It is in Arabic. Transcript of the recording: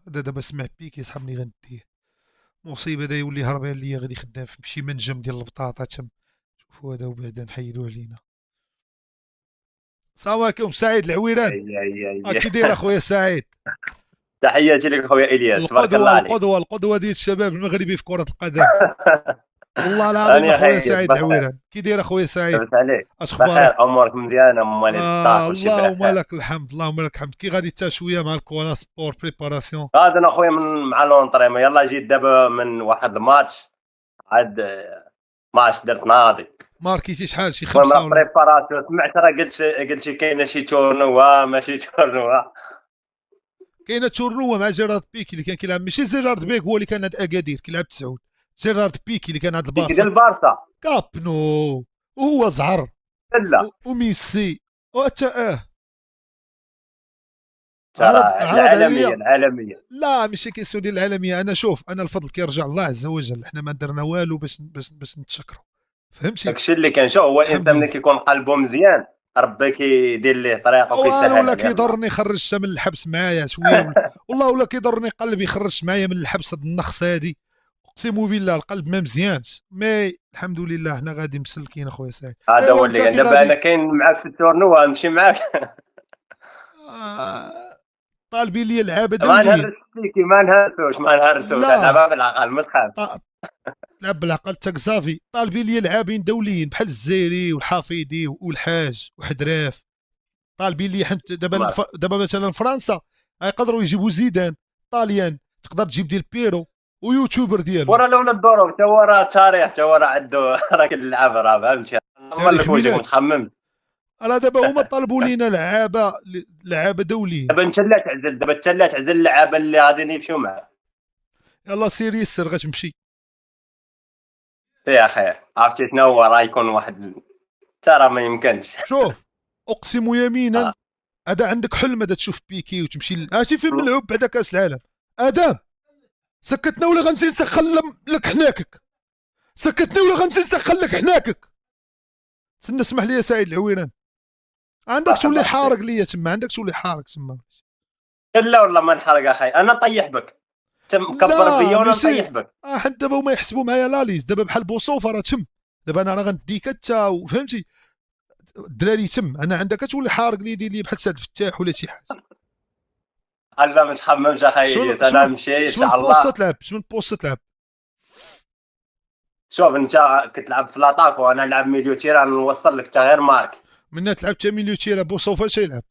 هذا دابا سمع بيكي صحابني غنديه مصيبه، هذا يولي هربان ليا غادي خدام في شي منجم ديال البطاطا تم. شوفوا هذا وبعدا نحيدوه علينا. السلام عليكم سعيد العويران. اي كي داير اخويا سعيد؟ تحياتي لك خويا الياس، تبارك الله القدوه عليك. القدوه ديال الشباب المغربي في كره القدم. والله العظيم انا اخويا خير سعيد بخير، العويران. كي داير اخويا سعيد؟ لاباس عليك؟ اش اخبارك؟ بخير، امورك مزيانه، مال الدار كلشي اللهم بخير. لك الحمد، اللهم لك الحمد. كي غادي حتى شويه مع الكولا سبور بريباراسيون؟ غادي انا خويا مع لونطريمون، يلاه جيت دابا من واحد الماتش، عاد ماتش درت ناضي. ماركيتي شحال؟ شي المهم خمسه راه ولا؟ بريباراسيون، سمعت راه قلت كاينه شي تورنوا ماشي تورنوا. كاينه تورنوا مع جيرارد بيكي اللي كان كيلعب، ماشي جيرارد بيك هو اللي كان عند اكادير كيلعب 9. جيرارد بيكي اللي كان عند ديك البارسا ديال البارسا. كاب نو، وهو زهر لا وميسي وحتى ترى عرض العالميه عليا. العالميه. لا ماشي كيسيو ديال العالميه. انا شوف، انا الفضل كيرجع الله عز وجل، حنا ما درنا والو باش نتشكروا، فهمتي؟ داكشي اللي كان. شوف، هو الحمد الانسان ملي لله. كيكون قلبه مزيان ربي كيدير ليه طريقه والو ولا وكيسهلها ليه الله. كيضرني خرجت من الحبس معايا شويه والله ولا كيضرني قلبي خرجت معايا من الحبس. هاد النخس هادي اقسم بالله القلب ما مزيانش، مي الحمد لله حنا غادي مسلكين اخويا سعيد. هذا هو ايوا اللي انت كان. كي دابا انا غادي؟ كاين معاك في التورنوا، نمشي معاك. آه... طالبين لي لعابه ما دوليين. نهرسش فيكي، ما نهرسوش، لا لعبها بالعقل ما تخاف. تلعب بالعقل تا كزافي. طالبين لي لاعبين دوليين بحال الزيري والحافظي والحاج وحدراف. طالبين لي حنت دابا مثلا فرنسا يقدروا يجيبوا زيدان. طاليان تقدر تجيب ديال بيرو ويوتيوبر ديالو. ورا لولا الظروف، تا هو راه تاريخ، تا هو راه عنده راه كنلعب، راه فهمتي. الله تاريخ لك وجهك ميلاد. متخمم. راه دابا هما طلبوا لينا لعابه دوليين. دابا انت لا تعزل، دابا انت لا تعزل اللعابه اللي غادي يمشيو معاك. يلا سير يسر غتمشي. فيها خير، عرفتي شنو هو، راه يكون واحد ترى ما يمكنش. شوف اقسم يمينا، آه. هذا عندك حلم هذا تشوف بيكي وتمشي هاتي فين ملعوب بعد كاس العالم. ادم سكتنا ولا غنمشي نسخن لك حناكك. سكتني ولا غنمشي نسخن لك حناكك. تسنى اسمح لي يا سعيد العويران، عندك تولي حارق ليا تما، عندك تولي حارق تما. لا والله ما نحرق اخي، انا نطيح بك. تم مكبر بيا وانا نطيح بك. حنا دابا هما يحسبوا معايا لاليز دابا بحال بوصوفه راه تم. دابا انا راه غنديك انت فهمتي الدراري تم. انا عندك تولي حارق لي دير لي بحال سعد الفتاح ولا شي حاجه. الله ما تخممش اخي، انا نمشي ان شاء الله. تلعب شنو البوست تلعب؟ شوف انت كتلعب في لاطاك وانا نلعب ميليو تيران، نوصل لك حتى غير مارك. منا تلعب تا ميليو تيرا بوصوفه شي يلعب.